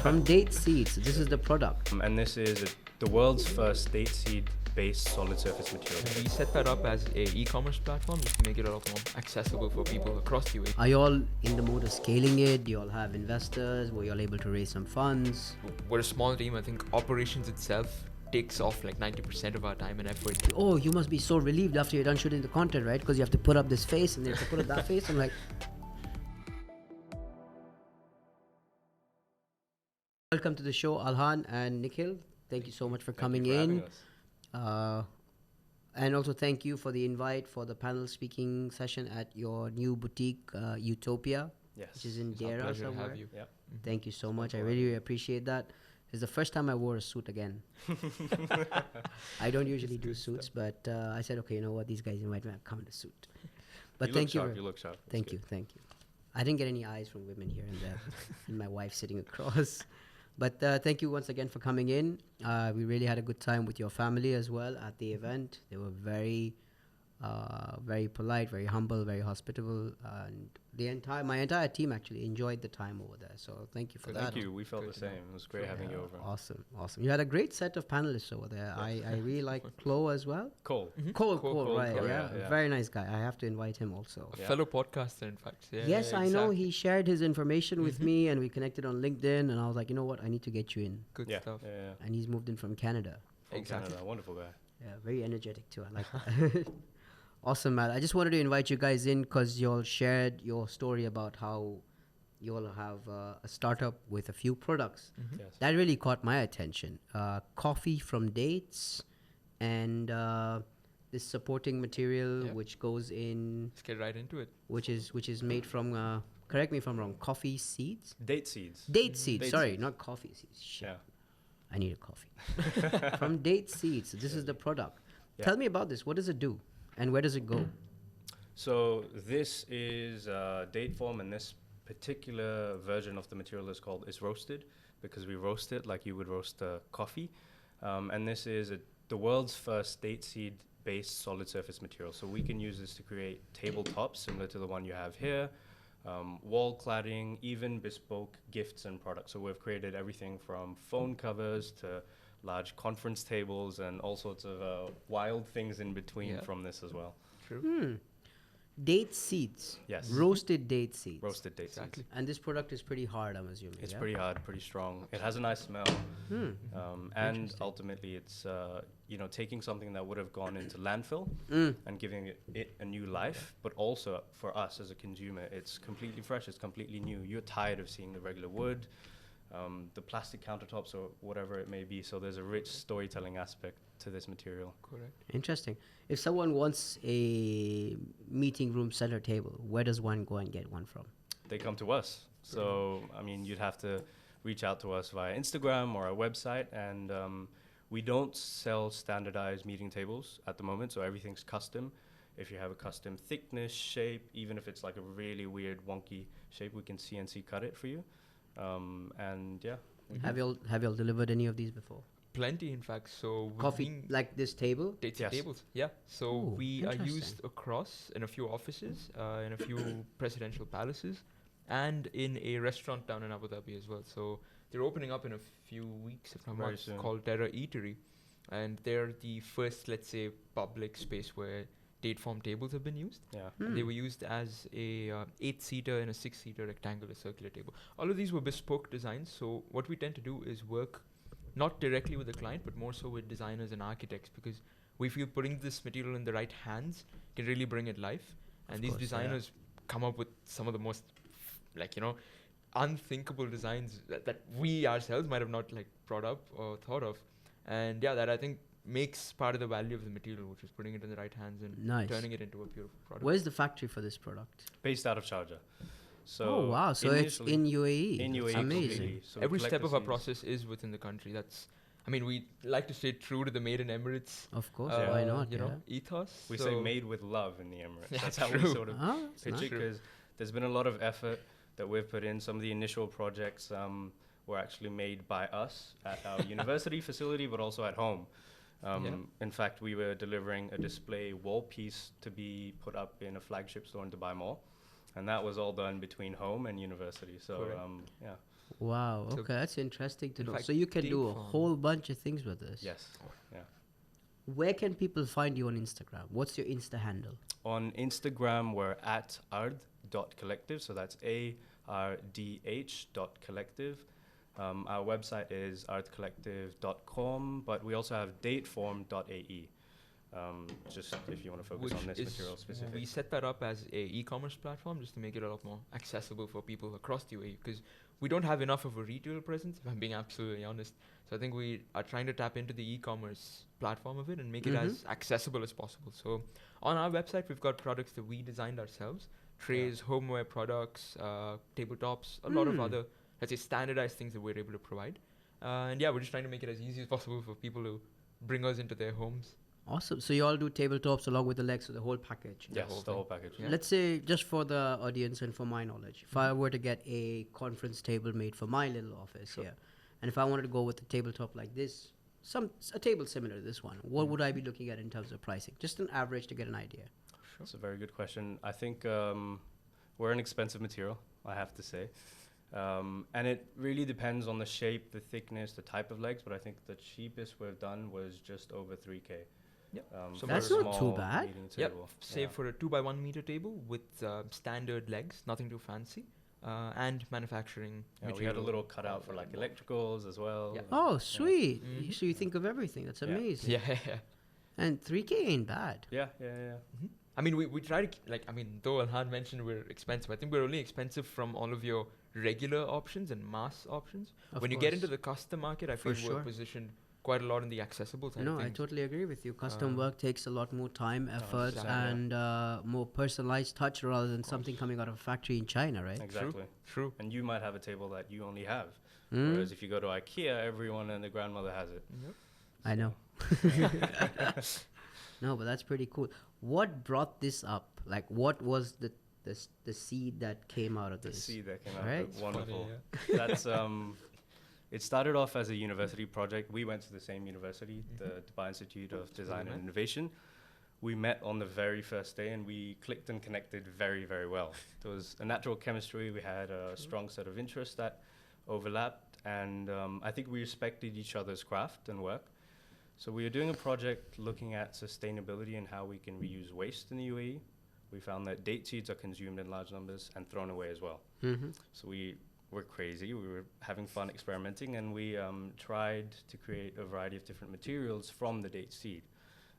From date seeds, this is the product. And this is the world's first date seed based solid surface material. We set that up as a e-commerce platform to make it a lot more accessible for people across the UAE. Are you all in the mode of scaling it? Do you all have investors? Were you all able to raise some funds? We're a small team. I think operations itself takes off like 90% of our time and effort. Oh, you must be so relieved after you're done shooting the content, right? Because you have to put up this face and then you have to put up that face. I'm like... Welcome to the show, Alhan and Nikhil. Thank you so much for coming in. And also thank you for the invite for the panel speaking session at your new boutique, Utopia, which is in Dera Pleasure to somewhere. have you. Yep. Thank you so much. I really appreciate that. It's the first time I wore a suit again. I don't usually do suits, but I said, okay, you know what? These guys invite me. I'll come in a suit. But You thank look you. sharp, you look sharp. Thank you. I didn't get any eyes from women here and there, and my wife sitting across. But thank you once again for coming in. We really had a good time with your family as well at the event. They were very polite, very humble, very hospitable, and my entire team actually enjoyed the time over there. So thank you for that. Thank you. We felt the same. It was great having you over. Awesome. You had a great set of panelists over there. I really like Chloe as well. Cole. Cole, right? Cole, yeah. yeah. Very nice guy. I have to invite him also. A fellow podcaster, in fact. Yeah, Yes, I know. He shared his information with Mhm. me, and we connected on LinkedIn. And I was like, you know what? I need to get you in. Good Yeah. stuff. Yeah. And he's moved in from Canada. From Exactly. Canada. Wonderful guy. Yeah, very energetic too. I like that. Awesome, man. I just wanted to invite you guys in because you all shared your story about how you all have a startup with a few products. Yes. That really caught my attention. Coffee from dates and this supporting material Yeah. which goes in, Let's get right into it. which is made from, correct me if I'm wrong, coffee seeds? Date seeds. Date seeds, Date sorry, seeds. not coffee seeds. Shit. Yeah. I need a coffee. From date seeds, this is the product. Yeah. Tell me about this. What does it do? And where does it go? So this is date form, and this particular version of the material is roasted because we roast it like you would roast coffee. And this is the world's first date seed based solid surface material. So we can use this to create tabletops similar to the one you have here, wall cladding, even bespoke gifts and products. So we've created everything from phone covers to large conference tables and all sorts of wild things in between from this as well. True. Date seeds. Yes. Roasted date seeds. Roasted date Exactly. And this product is pretty hard, I'm assuming. seeds. It's yeah? pretty hard, pretty strong. It has a nice smell. And Interesting. ultimately it's taking something that would have gone into landfill and giving it a new life, but also for us as a consumer, it's completely fresh, it's completely new. You're tired of seeing the regular wood, the plastic countertops or whatever it may be. So there's a rich storytelling aspect to this material. Correct. Interesting. If someone wants a meeting room center table, where does one go and get one from? They come to us. So, I mean, you'd have to reach out to us via Instagram or our website. And we don't sell standardized meeting tables at the moment. So everything's custom. If you have a custom thickness, shape, even if it's like a really weird, wonky shape, we can CNC cut it for you. And yeah. Have you all delivered any of these before? Plenty, in fact. So we've Coffee, been like this table? date Yes. tables. Yeah. So Ooh, we are interesting. used across in a few offices, in a few presidential palaces, and in a restaurant down in Abu Dhabi as well. So they're opening up in a few weeks, if I'm Very not soon. called Terra Eatery, and they're the first, let's say, public space where date form tables have been used. Yeah. And they were used as a 8-seater and a 6-seater rectangular circular table. All of these were bespoke designs. So what we tend to do is work not directly with the client, but more so with designers and architects, because we feel putting this material in the right hands can really bring it life. And these designers come up with some of the most, unthinkable designs that we ourselves might have not brought up or thought of. And that I think makes part of the value of the material, which is putting it in the right hands and Nice. turning it into a beautiful product. Where's the factory for this product? Based out of Sharjah. So Oh, wow. So it's initially- in UAE. in That's UAE amazing. completely. So we Every collect step the of our seeds. process is within the country. We like to stay true to the Made in Emirates, Of course, why not? ethos. We so say made with love in the Emirates. Yeah, That's how we true. sort of Oh, that's pitch nice. it, because there's been a lot of effort that we've put in. Some of the initial projects were actually made by us at our university facility, but also at home. In fact, we were delivering a display wall piece to be put up in a flagship store in Dubai Mall. And that was all done between home and university. So, Correct. Wow. So Okay, that's interesting to in know. fact, So you can date do a form- whole bunch of things with this. Yes. Yeah. Where can people find you on Instagram? What's your Insta handle? On Instagram, we're at ardh.collective. So that's ARDH.collective. Our website is ardhcollective.com, but we also have dateform.ae. Just if you want to focus which on this is material specific. we set that up as a e-commerce platform just to make it a lot more accessible for people across the UAE, because we don't have enough of a retail presence, if I'm being absolutely honest. So I think we are trying to tap into the e-commerce platform of it and make it as accessible as possible. So on our website, we've got products that we designed ourselves: trays, homeware products, tabletops, a lot of other, let's say, standardized things that we're able to provide. And yeah, we're just trying to make it as easy as possible for people to bring us into their homes. Awesome. So you all do tabletops along with the legs, so the whole package. Yes, whole the thing. whole package. Yeah. Let's say, just for the audience and for my knowledge, if I were to get a conference table made for my little office here, and if I wanted to go with a tabletop like this, a table similar to this one, what would I be looking at in terms of pricing? Just an average to get an idea. That's a very good question. I think we're an expensive material, I have to say. And it really depends on the shape, the thickness, the type of legs, but I think the cheapest we've done was just over 3K. Yep. So for That's a not too small bad. meeting Yep. table. Say for a 2x1 meter table with standard legs, nothing too fancy, and manufacturing Yeah, we had a material. little cutout for like electricals as well. Yeah. Oh, sweet. Mhm. So you think of everything. That's Yeah. amazing. Yeah. And 3K ain't bad. Yeah. I mean, we try to though Alhan mentioned we're expensive, I think we're only expensive from all of your regular options and mass options. Of When you get course. into the custom market, I For feel sure. we're positioned quite a lot in the accessible side No, of I things. totally agree with you. Custom work takes a lot more time, effort, 100%, yeah. and more personalized touch rather than something coming out of a factory in China, right? Exactly. True. And you might have a table that you only have. Mm. Whereas if you go to IKEA, everyone and the grandmother has it. Yep. I know. No, but that's pretty cool. What brought this up? Like, what was the seed that came out of The this? seed that came out. Right? Of it. Wonderful. That's it started off as a university project. We went to the same university, the Dubai Institute of Design and Innovation. We met on the very first day and we clicked and connected very, very well. There was a natural chemistry. We had a strong set of interests that overlapped, and I think we respected each other's craft and work. So we were doing a project looking at sustainability and how we can reuse waste in the UAE. We found that date seeds are consumed in large numbers and thrown away as well. Mm-hmm. So we were crazy. We were having fun experimenting, and we tried to create a variety of different materials from the date seed.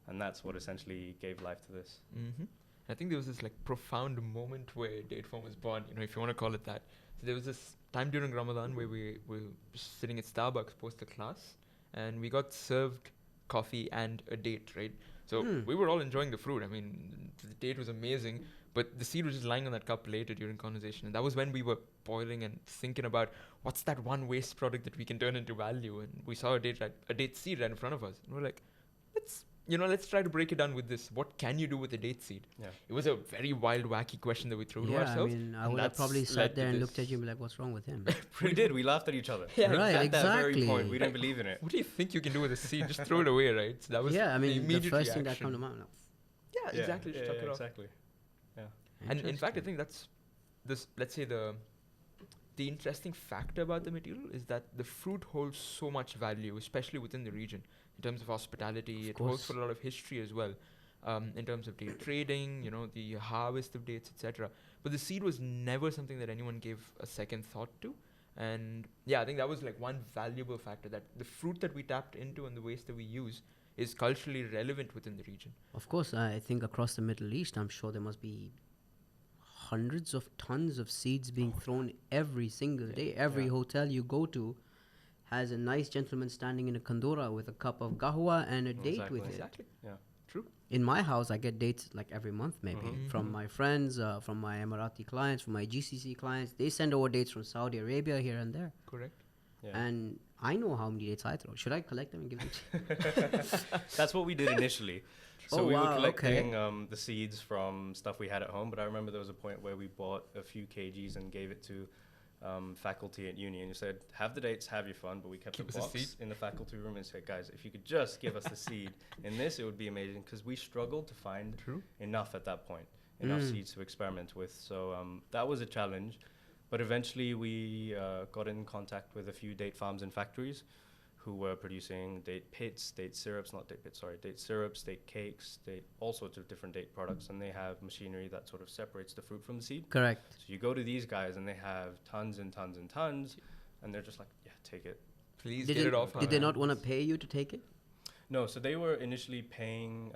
And that's what essentially gave life to this. Mm-hmm. I think there was this profound moment where Dateform was born, if you want to call it that. So there was this time during Ramadan where we were sitting at Starbucks post the class, and we got served coffee and a date, right? So we were all enjoying the fruit. I mean, the date was amazing, but the seed was just lying on that cup later during conversation. And that was when we were boiling and thinking about what's that one waste product that we can turn into value. And we saw a date seed right in front of us. And we're like, let's try to break it down with this. What can you do with a date seed? Yeah. It was a very wild, wacky question that we threw to Yeah, I ourselves. mean, I and would have that's probably led sat to there and this. looked at you and be like, what's wrong with him? We did. We laughed at each other. Yeah, Right, At that very exactly. point, we didn't believe in it. What do you think you can do with a seed? Just throw it away, right? So that was Yeah, I mean, the immediate first thing that reaction. comes to mind. No. Yeah, exactly. Just chuck it off. Exactly. And in fact, I Interesting. think that's this. Let's say the interesting factor about the material is that the fruit holds so much value, especially within the region, in terms of hospitality. It holds for a lot of history as well, in terms of date trading, the harvest of dates, etc. But the seed was never something that anyone gave a second thought to. And yeah, I think that was one valuable factor, that the fruit that we tapped into and the waste that we use is culturally relevant within the region. Of course, I think across the Middle East, I'm sure there must be hundreds of tons of seeds being thrown every single day. Every hotel you go to has a nice gentleman standing in a kandora with a cup of qahwa and a date with it. Exactly. Yeah. True. In my house, I get dates every month, maybe from my friends, from my Emirati clients, from my GCC clients. They send over dates from Saudi Arabia here and there. Correct. Yeah. And I know how many dates I throw. Should I collect them and give them to you? That's what we did initially. So Oh, we wow, were collecting okay. the seeds from stuff we had at home, but I remember there was a point where we bought a few kgs and gave it to faculty at uni, and you said, have the dates, have your fun, but we kept Keep the us a seed. box in the faculty room and said, guys, if you could just give us the seed in this, it would be amazing, because we struggled to find enough at that point, enough seeds to experiment with. So that was a challenge. But eventually we got in contact with a few date farms and factories who were producing date pits, date syrups, not date pits, sorry, date syrups, date cakes, all sorts of different date products. And they have machinery that sort of separates the fruit from the seed. Correct. So you go to these guys and they have tons and tons and tons, and they're just like, yeah, take it. Please Did get it off. Did they not want to pay you to take it? No, so they were initially paying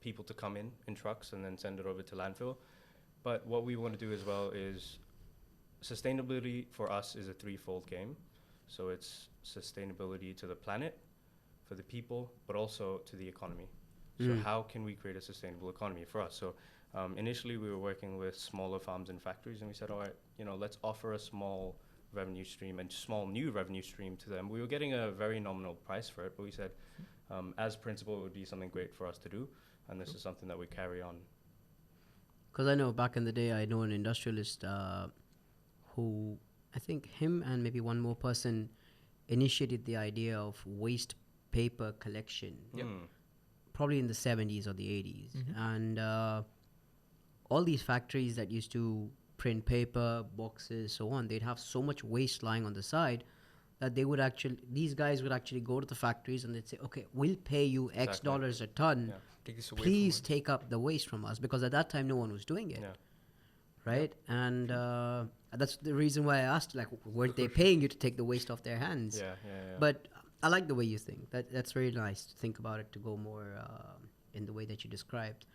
people to come in trucks and then send it over to landfill. But what we want to do as well is sustainability for us is a threefold game. So it's sustainability to the planet, for the people, but also to the economy. So how can we create a sustainable economy for us? So initially we were working with smaller farms and factories, and we said, all right, let's offer a small revenue stream and small new revenue stream to them. We were getting a very nominal price for it, but we said, as principle, it would be something great for us to do, and this is something that we carry on. Because I know back in the day, I know an industrialist who, I think him and maybe one more person initiated the idea of waste paper collection, probably in the 70s or the 80s. And all these factories that used to print paper, boxes, so on, they'd have so much waste lying on the side that these guys would actually go to the factories and they'd say, okay, we'll pay you X dollars a ton. Take this away Please take up the waste from us, because at that time no one was doing it. Right? And that's the reason why I asked, like, weren't they paying you to take the waste off their hands? But I like the way you think. That's very nice to think about it, to go more in the way that you described.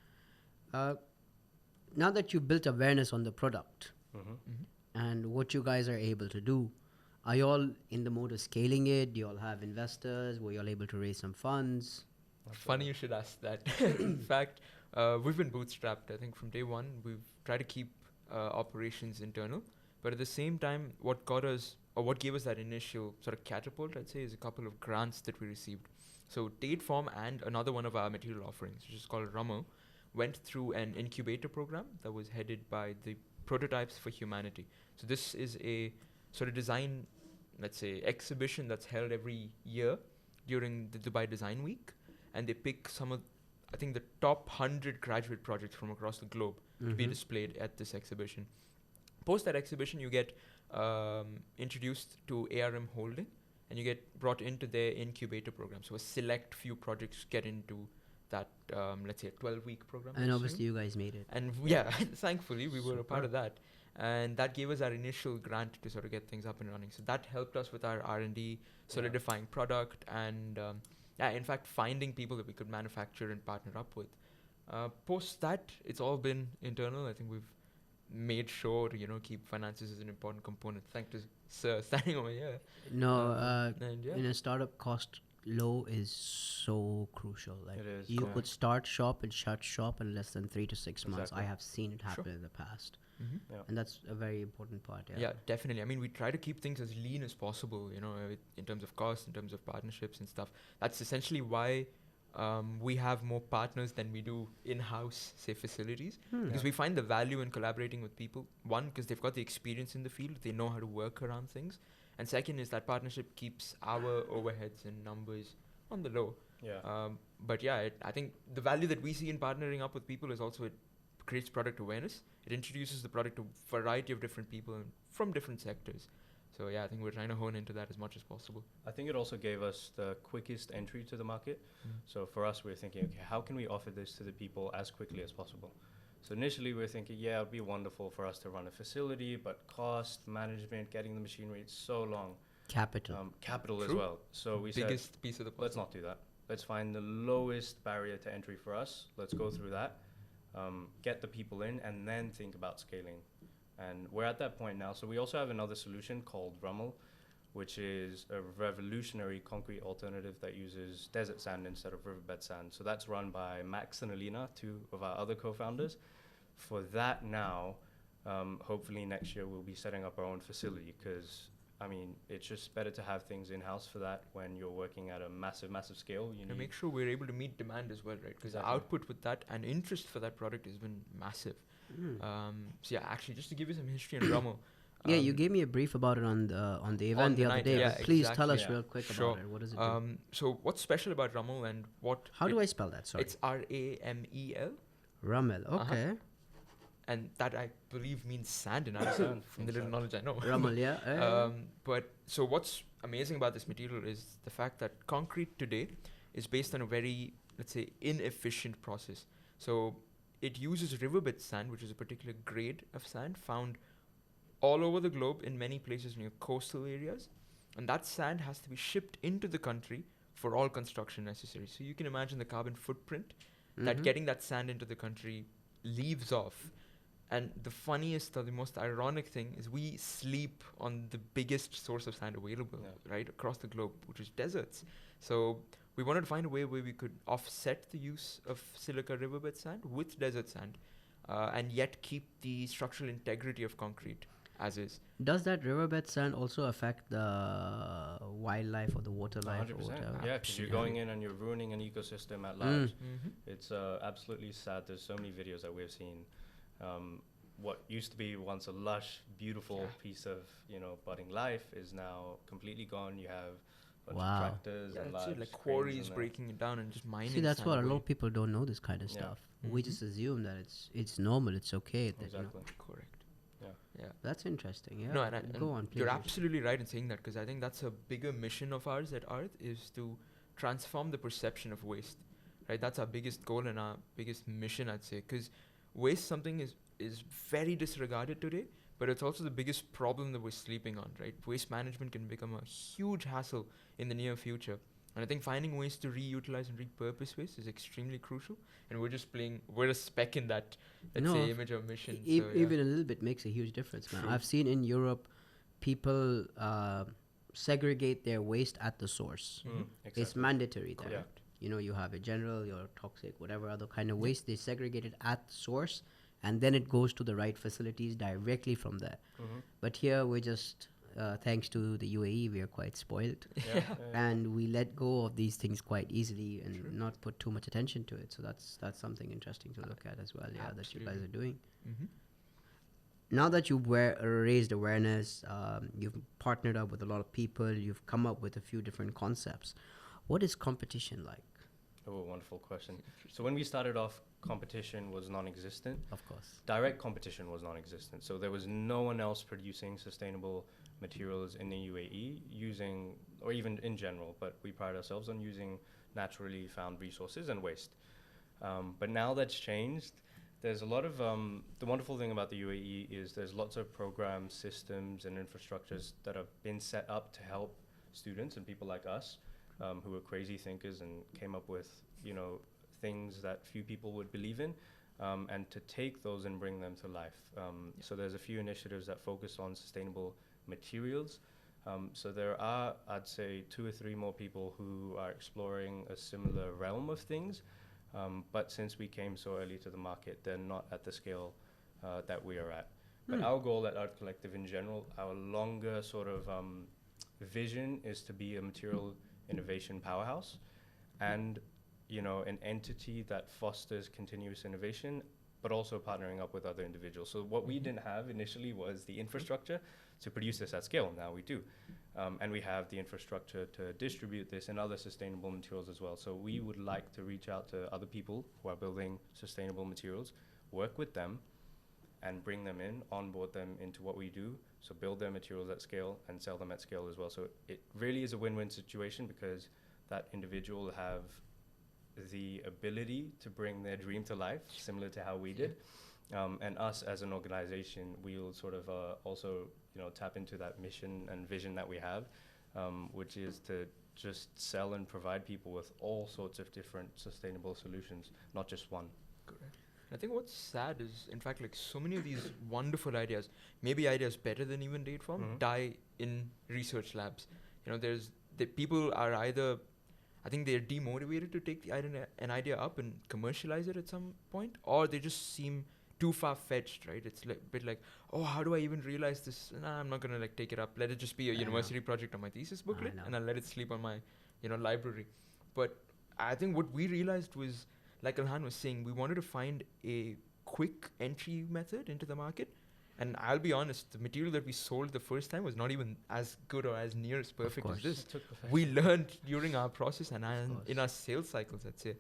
Now that you've built awareness on the product and what you guys are able to do, are you all in the mode of scaling it? Do you all have investors? Were you all able to raise some funds? Funny you should ask that. In fact, we've been bootstrapped. I think from day one, we've tried to keep operations internal. But at the same time, what gave us that initial sort of catapult, I'd say, is a couple of grants that we received. So Dateform and another one of our material offerings, which is called Rummel, went through an incubator program that was headed by the Prototypes for Humanity. So this is a sort of design, let's say, exhibition that's held every year during the Dubai Design Week. And they pick some of, I think, the top 100 graduate projects from across the globe to be displayed at this exhibition. Post that exhibition, you get introduced to ARM Holding, and you get brought into their incubator program. So a select few projects get into that, let's say, a 12-week program. And obviously you guys made it. And thankfully, we were a part of that. And that gave us our initial grant to sort of get things up and running. So that helped us with our R&D, solidifying product, and in fact, finding people that we could manufacture and partner up with. Post that, it's all been internal. I think we've made sure to, keep finances as an important component. Thanks to Sir standing over here. No, in a startup, cost low is so crucial. Like, it is. You could start shop and shut shop in less than 3 to 6 months. I have seen it happen in the past. And that's a very important part. Yeah, definitely. I mean, we try to keep things as lean as possible, in terms of cost, in terms of partnerships and stuff. That's essentially why we have more partners than we do in-house, say, facilities. Because we find the value in collaborating with people. One, because they've got the experience in the field. They know how to work around things. And second is that partnership keeps our overheads and numbers on the low. I think the value that we see in partnering up with people is also it creates product awareness. It introduces the product to a variety of different people and from different sectors. So I think we're trying to hone into that as much as possible. I think it also gave us the quickest entry to the market. So for us, we're thinking, okay, how can we offer this to the people as quickly as possible? So initially we were thinking, it would be wonderful for us to run a facility, but cost, management, getting the machinery, it's so long. Capital as well. So we said, biggest piece of the puzzle. Let's not do that. Let's find the lowest barrier to entry for us. Let's go through that, get the people in, and then think about scaling. And we're at that point now. So we also have another solution called Rummel, which is a revolutionary concrete alternative that uses desert sand instead of riverbed sand. So that's run by Max and Alina, two of our other co-founders. For that now, hopefully next year we'll be setting up our own facility, because it's just better to have things in-house for that when you're working at a massive, massive scale. And make sure we're able to meet demand as well, right? Because the output with that and interest for that product has been massive. Actually, just to give you some history on Rummel. You gave me a brief about it on the event the other day. Please tell us real quick about it. What does it do? So what's special about Rummel and what... How do I spell that? Sorry. It's RAMEL. Rummel, okay. and that I believe means sand in Arabic, Sand, from the little sand. knowledge I know. Ramal, yeah. But so what's amazing about this material is the fact that concrete today is based on a very, let's say, inefficient process. So it uses riverbed sand, which is a particular grade of sand found all over the globe in many places near coastal areas. And that sand has to be shipped into the country for all construction necessary. So you can imagine the carbon footprint that getting that sand into the country leaves off. And the funniest or the most ironic thing is we sleep on the biggest source of sand available, right, across the globe, which is deserts. So we wanted to find a way where we could offset the use of silica riverbed sand with desert sand, and yet keep the structural integrity of concrete as is. Does that riverbed sand also affect the wildlife or the water life? 100%. Or whatever? Yeah, because you're going in and you're ruining an ecosystem at large. It's absolutely sad. There's so many videos that we've seen. What used to be once a lush, beautiful piece of, budding life is now completely gone. You have a bunch of tractors and large like quarries breaking it down and just mining. See, that's sand what a away. lot of people don't know, this kind of stuff. We just assume that it's normal, it's okay. That, Exactly. Correct. Yeah. That's interesting. Yeah. No, and go on, please. you're absolutely right in saying that, because I think that's a bigger mission of ours at Ardh, is to transform the perception of waste. Right, that's our biggest goal and our biggest mission, I'd say, because waste something is very disregarded today, but it's also the biggest problem that we're sleeping on. Right, waste management can become a huge hassle in the near future. And I think finding ways to reutilize and repurpose waste is extremely crucial. And we're a speck in that, let's say, image or mission. Even a little bit makes a huge difference, man. True. I've seen in Europe, people segregate their waste at the source. Exactly. It's mandatory there. Correct. You have a general, your toxic, whatever other kind of waste. They segregate it at source, and then it goes to the right facilities directly from there. But here we're just... thanks to the UAE, we are quite spoiled, and we let go of these things quite easily and not put too much attention to it. So that's something interesting to look at as well. Yeah, that you guys are doing. Now that you've raised awareness, you've partnered up with a lot of people, you've come up with a few different concepts. What is competition like? Oh, wonderful question. So when we started off, competition was non-existent. Of course. Direct competition was non-existent. So there was no one else producing sustainable materials in the UAE using, or even in general, but we pride ourselves on using naturally found resources and waste. But now that's changed. There's a lot of, the wonderful thing about the UAE is there's lots of programs, systems, and infrastructures that have been set up to help students and people like us who are crazy thinkers and came up with, things that few people would believe in, and to take those and bring them to life. So there's a few initiatives that focus on sustainable materials. So there are, I'd say, 2 or 3 more people who are exploring a similar realm of things. But since we came so early to the market, they're not at the scale that we are at. But our goal at Ardh Collective in general, our longer sort of vision is to be a material innovation powerhouse and an entity that fosters continuous innovation, but also partnering up with other individuals. So what we didn't have initially was the infrastructure to produce this at scale. Now we do. And we have the infrastructure to distribute this and other sustainable materials as well. So we would like to reach out to other people who are building sustainable materials, work with them, and bring them in, onboard them into what we do. So build their materials at scale and sell them at scale as well. So it really is a win-win situation, because that individual will have the ability to bring their dream to life, similar to how we did. And us as an organization, we'll sort of also, tap into that mission and vision that we have, which is to just sell and provide people with all sorts of different sustainable solutions, not just one. Correct. I think what's sad is, in fact, like so many of these wonderful ideas, maybe ideas better than even Dateform, die in research labs. There's the people are either, I think they're demotivated to take an idea up and commercialize it at some point, or they just seem too far-fetched, right? It's a bit like, oh, how do I even realize this? Nah, I'm not going to take it up. Let it just be a university project on my thesis booklet, and I'll let it sleep on my, library. But I think what we realized was, like Alhan was saying, we wanted to find a quick entry method into the market. And I'll be honest, the material that we sold the first time was not even as good or as near as perfect as this. We learned during our process and in our sales cycles, I'd say.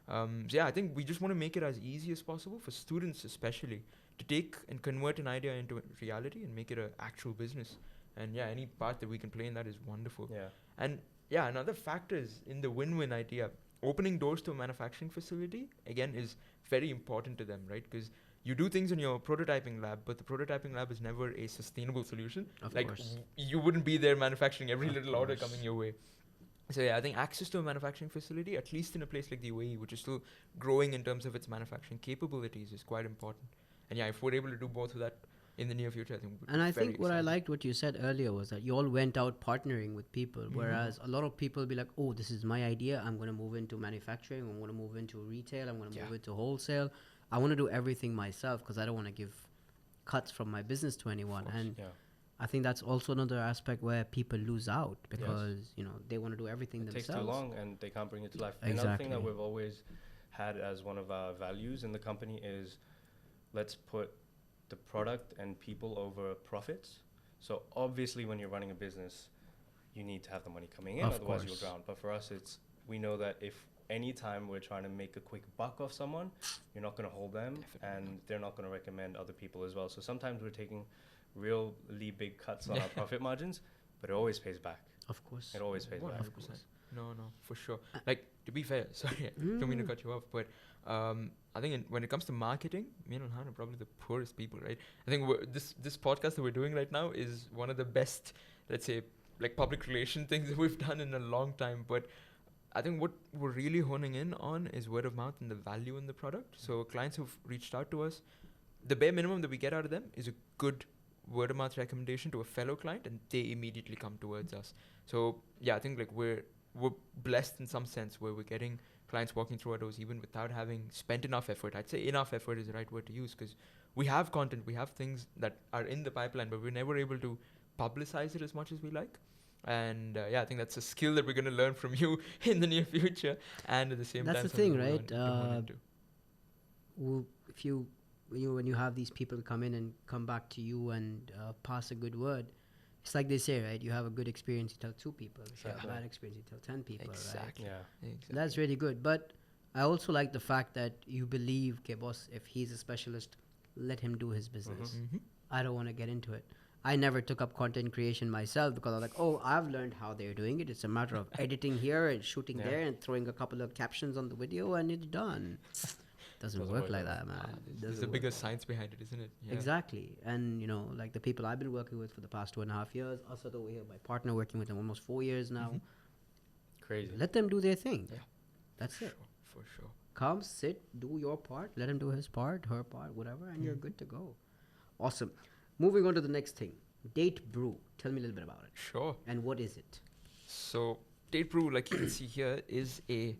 I think we just want to make it as easy as possible for students, especially, to take and convert an idea into a reality and make it an actual business. And yeah, any part that we can play in that is wonderful. Yeah. And yeah, another factor is in the win-win idea. Opening doors to a manufacturing facility, again, is very important to them, right? Because you do things in your prototyping lab, but the prototyping lab is never a sustainable solution. Of Like, course. you wouldn't be there manufacturing every Of little order course. coming your way. So yeah, I think access to a manufacturing facility, at least in a place like the UAE, which is still growing in terms of its manufacturing capabilities, is quite important. And yeah, if we're able to do both of that in the near future, I think. And I think what I liked what you said earlier was that you all went out partnering with people, whereas a lot of people be like, oh, this is my idea. I'm going to move into manufacturing. I'm going to move into retail. I'm going to move into wholesale. I want to do everything myself because I don't want to give cuts from my business to anyone. And I think that's also another aspect where people lose out because, you know, they want to do everything themselves. It takes too long and they can't bring it to life. Exactly. Another thing that we've always had as one of our values in the company is let's put the product and people over profits. So obviously when you're running a business, you need to have the money coming in, otherwise you'll drown. But for us, we know that if anytime we're trying to make a quick buck off someone, you're not going to hold them and they're not going to recommend other people as well. So sometimes we're taking really big cuts on our profit margins, but it always pays back. Of course. It always pays back. 100%. No, for sure. Like, to be fair, sorry, don't mean to cut you off, but I think when it comes to marketing, me and Han are probably the poorest people, right? I think this podcast that we're doing right now is one of the best, let's say, like public relation things that we've done in a long time. But I think what we're really honing in on is word of mouth and the value in the product. So clients who've reached out to us, the bare minimum that we get out of them is a good word of mouth recommendation to a fellow client, and they immediately come towards us. So yeah, I think like we're blessed in some sense where we're getting clients walking through our doors even without having spent enough effort. I'd say enough effort is the right word to use because we have content, we have things that are in the pipeline, but we're never able to publicize it as much as we like. And yeah, I think that's a skill that we're going to learn from you in the near future. And at the same time, that's the thing, right? When you have these people come in and come back to you and pass a good word, it's like they say, right? You have a good experience, you tell 2 people. If you have a bad experience, you tell 10 people, exactly. right? Yeah. Exactly. That's really good. But I also like the fact that you believe, okay, boss, if he's a specialist, let him do his business. I don't want to get into it. I never took up content creation myself because I was like, oh, I've learned how they're doing it. It's a matter of editing here and shooting there and throwing a couple of captions on the video and it's done. Doesn't work like that, man. There's a bigger science behind it, isn't it? Yeah. Exactly. And, you know, like the people I've been working with for the past 2.5 years, Asad over here, my partner, working with them almost 4 years now. Crazy. Let them do their thing. Yeah. That's it. For sure. Come, sit, do your part, let him do his part, her part, whatever, and you're good to go. Awesome. Moving on to the next thing. Date Brew. Tell me a little bit about it. Sure. And what is it? So Date Brew, like you can see here, is a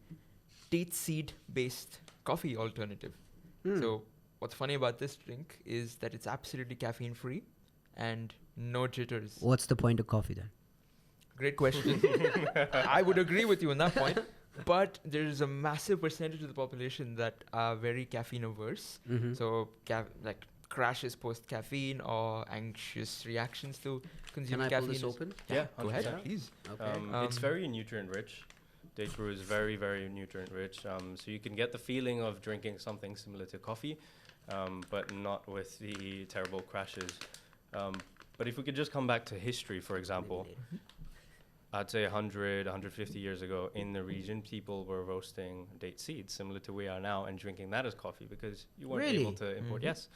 date seed based coffee alternative. So what's funny about this drink is that it's absolutely caffeine free and no jitters. What's the point of coffee then? Great question. I would agree with you on that point, but there's a massive percentage of the population that are very caffeine averse. So like crashes post caffeine or anxious reactions to consuming Can I caffeine. pull this open? Yeah, Go ahead, 100%. please. Okay. It's very nutrient rich. Date brew is very, very nutrient rich. So you can get the feeling of drinking something similar to coffee, but not with the terrible crashes. But if we could just come back to history, for example, I'd say 100, 150 years ago in the region, people were roasting date seeds similar to we are now and drinking that as coffee because you weren't able to import. Yes.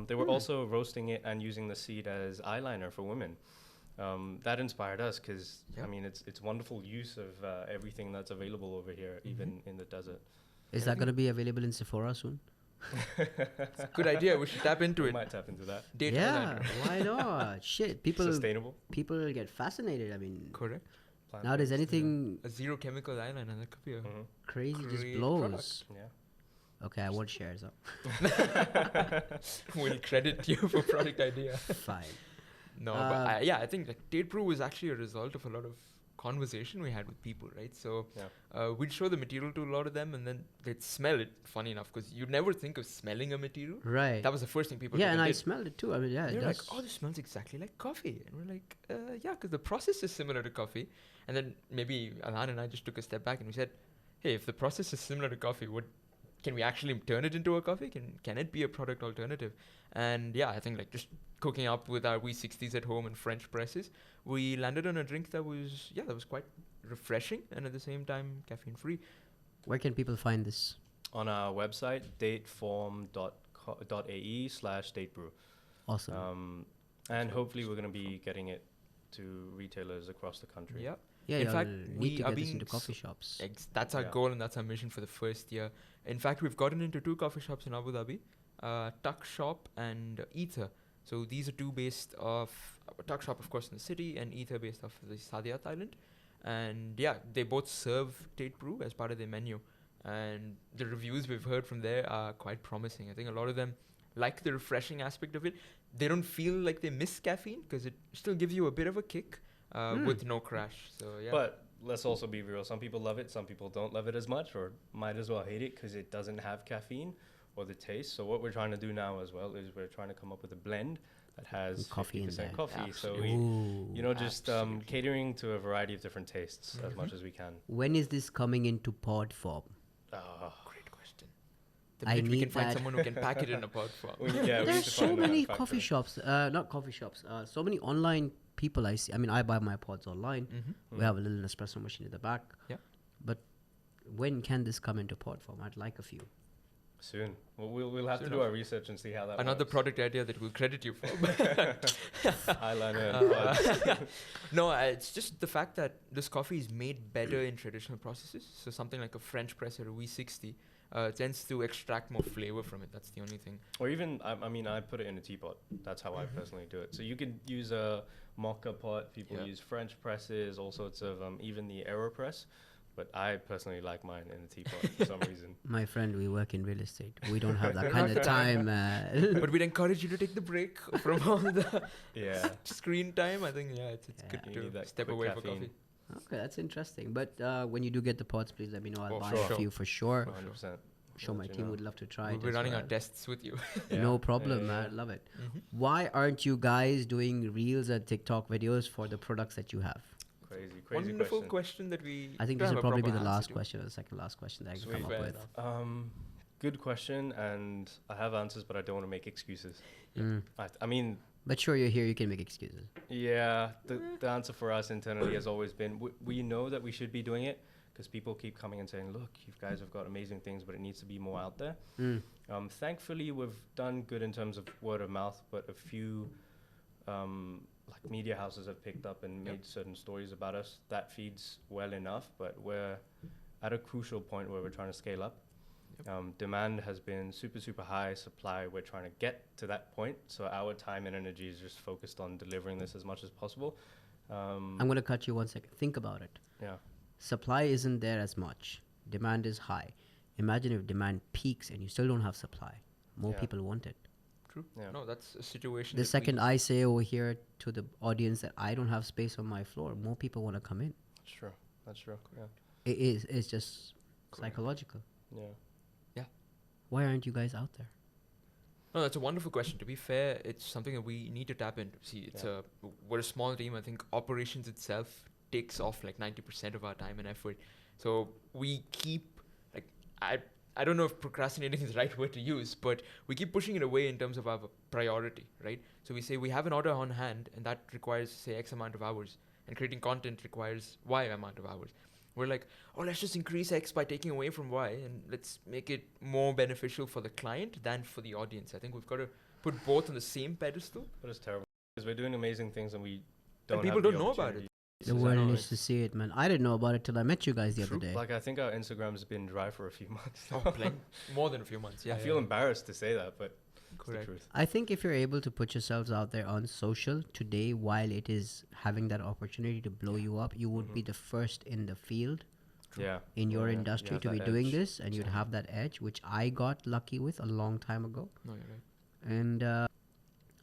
They were also roasting it and using the seed as eyeliner for women. That inspired us because, I mean, it's wonderful use of everything that's available over here, even in the desert. Is that going to be available in Sephora soon? It's a good idea. We should tap into We it. might tap into that. Date Yeah, eyeliner. why not? Shit, Sustainable. people get fascinated. I mean, Correct. nowadays anything A zero chemical eyeliner. That could be a crazy just Great blows. product. Yeah. Okay, I won't share so. We'll credit you for product idea. Fine. No, but I think like Date Brew was actually a result of a lot of conversation we had with people, right? So we'd show the material to a lot of them and then they'd smell it, funny enough, because you'd never think of smelling a material. Right. That was the first thing people Yeah, and I did. smelled it too. I mean, yeah, They're it like, does. oh, this smells exactly like coffee. And we're like, yeah, because the process is similar to coffee. And then maybe Alhan and I just took a step back and we said, hey, if the process is similar to coffee, what can we actually turn it into a coffee? Can it be a product alternative? And yeah, I think like just cooking up with our V60s at home and French presses, we landed on a drink that was quite refreshing and at the same time caffeine free. Where can people find this? On our website, dateform.ae/datebrew. Awesome. And hopefully we're going to be getting it to retailers across the country. Yeah. Yeah, In y'all fact, need we to are get this being into coffee shops. That's our Yeah. goal and that's our mission for the first year. In fact, we've gotten into 2 coffee shops in Abu Dhabi, Tuck Shop and Ether. So these are 2 based off Tuck Shop, of course, in the city, and Ether based off the Saadiyat Island. And yeah, they both serve Date Brew as part of their menu. And the reviews we've heard from there are quite promising. I think a lot of them like the refreshing aspect of it. They don't feel like they miss caffeine because it still gives you a bit of a kick with no crash. So yeah. But let's also be real. Some people love it. Some people don't love it as much or might as well hate it because it doesn't have caffeine or the taste. So what we're trying to do now as well is we're trying to come up with a blend that has Coffee in 50% there. coffee. So Ooh. we, just catering to a variety of different tastes as much as we can. When is this coming into pod form? Great question. The I minute we need can find that. someone who can pack it in a pod form. We need There's to so find a many manufacturer. coffee shops, not coffee shops, so many online people I see. I mean, I buy my pods online. We have a little espresso machine in the back. Yeah. But when can this come into pod form? I'd like a few. Soon. Well, we'll have Soon to do enough. our research and see how that Another works. product idea that we'll credit you for. Eyeliner and pods. No, it's just the fact that this coffee is made better in traditional processes. So something like a French press or a V60 tends to extract more flavor from it. That's the only thing. Or even, I mean, I put it in a teapot. That's how I personally do it. So you could use a mocha pot. People use French presses, all sorts of, even the AeroPress. But I personally like mine in a teapot for some reason. My friend, we work in real estate. We don't have that kind of time. But we'd encourage you to take the break from all the Yeah. screen time. I think, it's good You need to that step quick away for caffeine. coffee. Okay, that's interesting. But when you do get the pods, please let me know. I'll Oh, buy sure. a few for sure. 100%. Sure, my Let you team know. would love to try We'll it. be as running our well. tests with you. Yeah. No problem, Yeah, yeah, man. Love it. Why aren't you guys doing reels and TikTok videos for the products that you have? Crazy Wonderful question. question that we. I think don't this will have a probably be proper the answer last to. question, or the second last question that I can Sweet. come up Fair with. enough. Good question, and I have answers, but I don't want to make excuses. Mm. I mean, But sure, you're here. You can make excuses. yeah, the answer for us internally has always been we know that we should be doing it because people keep coming and saying, look, you guys have got amazing things, but it needs to be more out there. Mm. Thankfully, we've done good in terms of word of mouth, but a few like media houses have picked up and made certain stories about us. That feeds well enough, but we're at a crucial point where we're trying to scale up. Demand has been super high. Supply, we're trying to get to that point. So our time and energy is just focused on delivering this as much as possible. I'm going to cut you 1 second. Think about it. Yeah. Supply isn't there as much. Demand is high. Imagine if demand peaks and you still don't have supply. More Yeah. people want it. True. Yeah. No, that's a situation. The that second I say over here to the audience that I don't have space on my floor, more people want to come in. That's true. That's true. Yeah. It is. It's just psychological. Yeah. Why aren't you guys out there? No, that's a wonderful question. To be fair, it's something that we need to tap into. See, we're a small team. I think operations itself takes off like 90% of our time and effort. So we keep I don't know if procrastinating is the right word to use, but we keep pushing it away in terms of our priority, right? So we say we have an order on hand and that requires, say, X amount of hours, and creating content requires Y amount of hours. We're like, let's just increase X by taking away from Y and let's make it more beneficial for the client than for the audience. I think we've got to put both on the same pedestal. But it's terrible because we're doing amazing things and we don't. people have don't the know about opportunity. The world needs to see it, man. I didn't know about it till I met you guys the other day. Like I think our Instagram's been dry for a few months. More than a few months. Yeah, I feel embarrassed to say that, but it's the correct. truth. I think if you're able to put yourselves out there on social today, while it is having that opportunity to blow you up, you would be the first in the field Yeah. in your Yeah, you industry have to be that doing edge. this, and you'd have that edge, which I got lucky with a long time ago. No, you're right. And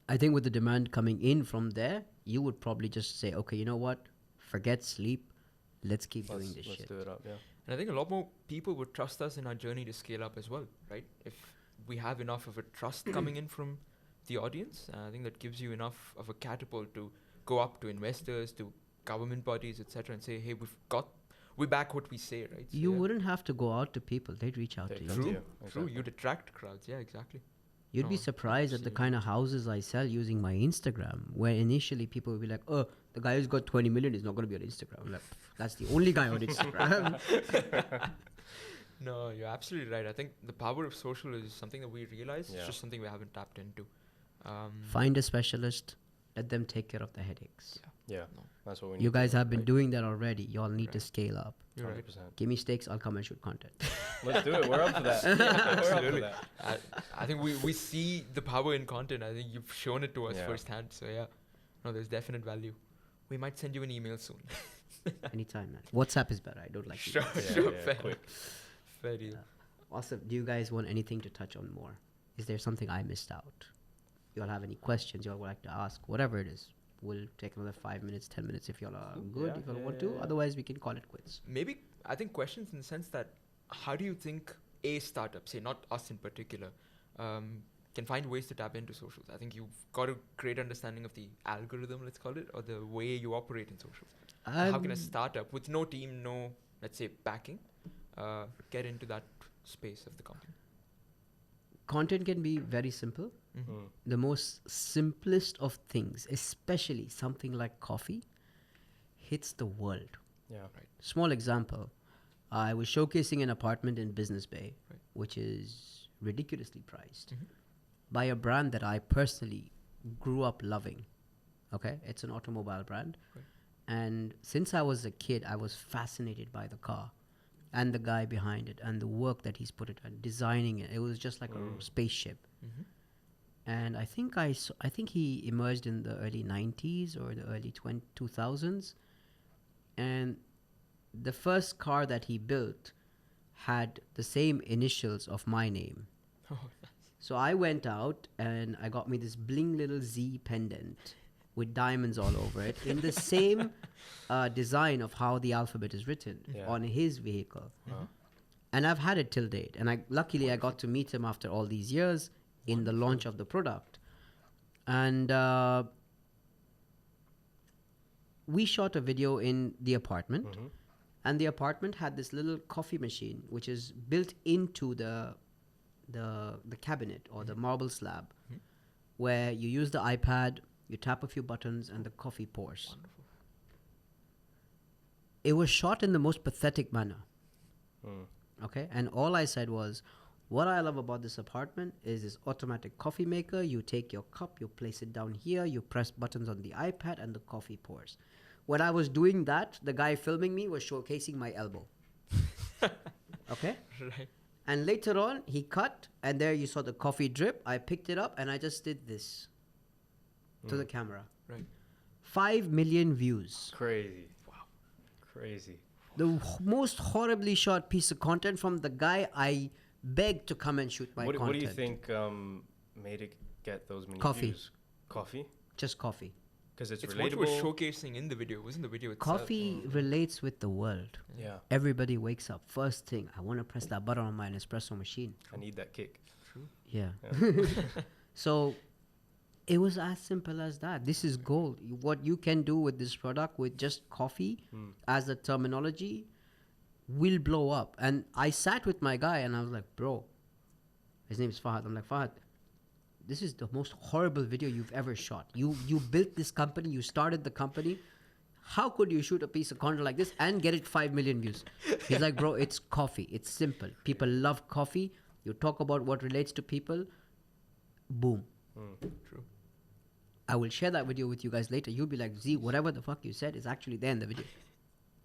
I think with the demand coming in from there, you would probably just say, okay, you know what? Forget sleep. Let's keep doing this Let's shit. do it up. Yeah. And I think a lot more people would trust us in our journey to scale up as well, right? If we have enough of a trust coming in from the audience, I think that gives you enough of a catapult to go up to investors, to government bodies, etc., and say, hey, we back what we say, right? So You yeah. wouldn't have to go out to people; they'd reach out They'd to come you. to True, you, true. exactly. You'd attract crowds. Yeah, exactly. You'd be No, surprised at the absolutely. kind of houses I sell using my Instagram, where initially people would be like, "Oh, the guy who's got 20 million is not going to be on Instagram." I'm like, that's the only guy on Instagram. No, you're absolutely right. I think the power of social is something that we realize. Yeah. It's just something we haven't tapped into. Find a specialist, let them take care of the headaches. Yeah, No. that's what we need. You guys to do, have been right? doing that already. Y'all need to Right. scale up. You're right. 100%. Give me stakes, I'll come and shoot content. Let's do it. We're up for that. We're up for Absolutely. that. I think we see the power in content. I think you've shown it to us Yeah. firsthand. So yeah, no, there's definite value. We might send you an email soon. Anytime, man. WhatsApp is better. I don't like Sure, emails. Yeah, sure, yeah, fair. quick. Fair deal. Awesome. Do you guys want anything to touch on more? Is there something I missed out? Y'all have any questions y'all would like to ask? Whatever it is. We'll take another 5 minutes, 10 minutes if y'all are good, Yeah, if y'all yeah, want yeah, to. yeah. Otherwise, we can call it quits. Maybe I think questions in the sense that how do you think a startup, say not us in particular, can find ways to tap into socials? I think you've got a great understanding of the algorithm, let's call it, or the way you operate in socials. How can a startup with no team, no, let's say, backing, get into that space of the company? Content can be very simple. Mm. The most simplest of things, especially something like coffee, hits the world. Yeah. Small example. I was showcasing an apartment in Business Bay, Right. which is ridiculously priced Mhm. by a brand that I personally grew up loving. Okay? It's an automobile brand. Right. And since I was a kid, I was fascinated by the car and the guy behind it and the work that he's put it on, designing it. It was just like a spaceship. Mm-hmm. And I think he emerged in the early 90s or the early 2000s. And the first car that he built had the same initials of my name. Oh, So I went out and I got me this bling little Z pendant with diamonds all over it in the same design of how the alphabet is written Yeah. on his vehicle. Wow. And I've had it till date. And luckily I got to meet him after all these years in the launch of the product. And we shot a video in the apartment. Mhm. And the apartment had this little coffee machine, which is built into the cabinet or the marble slab, where you use the iPad, you tap a few buttons, and the coffee pours. wonderful. It was shot in the most pathetic manner. Mm. Okay, and all I said was, what I love about this apartment is this automatic coffee maker. You take your cup, you place it down here, you press buttons on the iPad, and the coffee pours. When I was doing that, the guy filming me was showcasing my elbow. Okay? Right. And later on, he cut, and there you saw the coffee drip. I picked it up, and I just did this to the camera. Right. 5 million views. Crazy. Wow. Crazy. The most horribly shot piece of content from the guy I begged to come and shoot my content. What do you think made it get those many Coffee. views? Coffee? Just coffee. Because it's It's relatable. what you were showcasing in the video. It wasn't the video itself. Coffee relates with the world. Yeah. Everybody wakes up. First thing, I want to press that button on my Nespresso machine. I need that kick. True. Yeah. Yeah. So it was as simple as that. This is gold. What you can do with this product with just coffee as a terminology will blow up. And I sat with my guy and I was like, bro, his name is Fahad. I'm like, Fahad, this is the most horrible video you've ever shot. You built this company, you started the company. How could you shoot a piece of content like this and get it 5 million views? He's like, bro, it's coffee. It's simple. People love coffee. You talk about what relates to people. Boom. True. I will share that video with you guys later. You'll be like, Z, whatever the fuck you said is actually there in the video.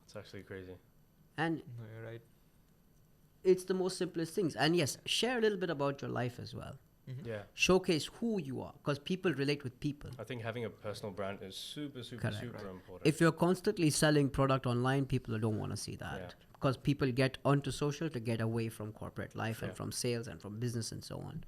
It's actually crazy. And No, you're right. it's the most simplest things. And yes, share a little bit about your life as well. Yeah. Showcase who you are, because people relate with people. I think having a personal brand is super, super, Correct. super Right. important. If you're constantly selling product online, people don't want to see that. Yeah. Because people get onto social to get away from corporate life and Yeah. from sales and from business and so on.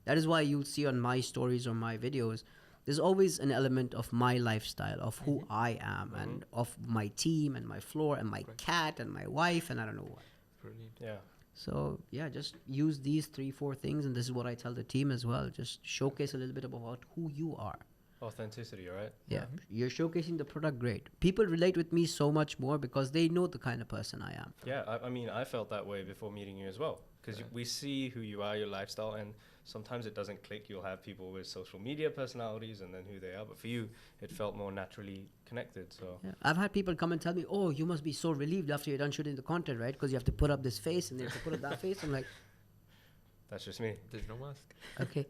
That is why you'll see on my stories or my videos, there's always an element of my lifestyle, of who I am, and of my team and my floor and my cat and my wife and I don't know what. Brilliant. Yeah. So yeah, just use these 3-4 things, and this is what I tell the team as well. Just showcase a little bit about who you are. Authenticity, right? Yeah, you're showcasing the product great. People relate with me so much more because they know the kind of person I am. Yeah, I mean, I felt that way before meeting you as well. Because we see who you are, your lifestyle, and sometimes it doesn't click. You'll have people with social media personalities and then who they are. But for you, it felt more naturally connected. So Yeah. I've had people come and tell me, oh, you must be so relieved after you're done shooting the content, right? Because you have to put up this face and they have to put up that face. I'm like, that's just me. There's no mask. okay.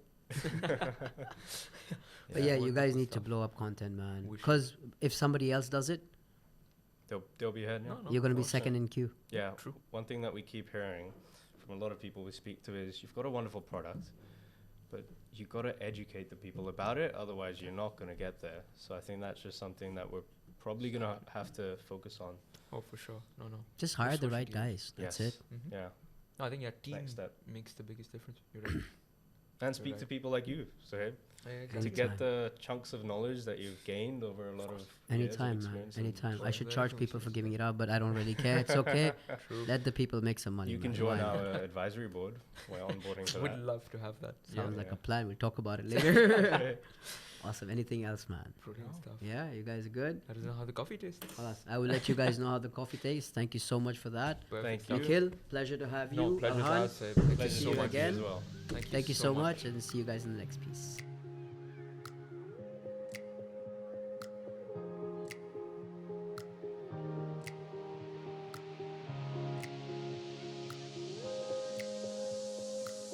But yeah, you guys need to blow up content, man. We should. Because if somebody else does it, They'll be ahead now. No, you're going to be 100%. second in queue. Yeah, True. one thing that we keep hearing from a lot of people we speak to is you've got a wonderful product, but you've got to educate the people about it. Otherwise, you're not going to get there. So I think that's just something that we're probably going to have to focus on. Oh, for sure. No. Just hire the social right media. guys. That's Yes. it. Mm-hmm. Yeah. No, I think team Next step. makes the biggest difference. You're right. And speak to right. people like you, Sahib, Yeah, to exactly. Anytime. get the chunks of knowledge that you've gained over a lot of Anytime, years of man. experience. and Anytime. I knowledge. should Very charge true, people for seriously. giving it up, but I don't really care. It's okay. True. Let the people make some money. You can man. join Why our not? advisory board. We're onboarding for Would that. love to have that. Sounds like Yeah. a plan. We'll talk about it later. Awesome. Anything else, man? Protein stuff. Yeah, you guys are good? I don't know how the coffee tastes. Khalas. I will let you guys know how the coffee tastes. Thank you so much for that. Perfect Thank stuff. you. Nikhil, pleasure to have No, you. pleasure to Alhan, us. Thank Pleasure see so you much to you again. as well. thank you so much and see you guys in the next piece.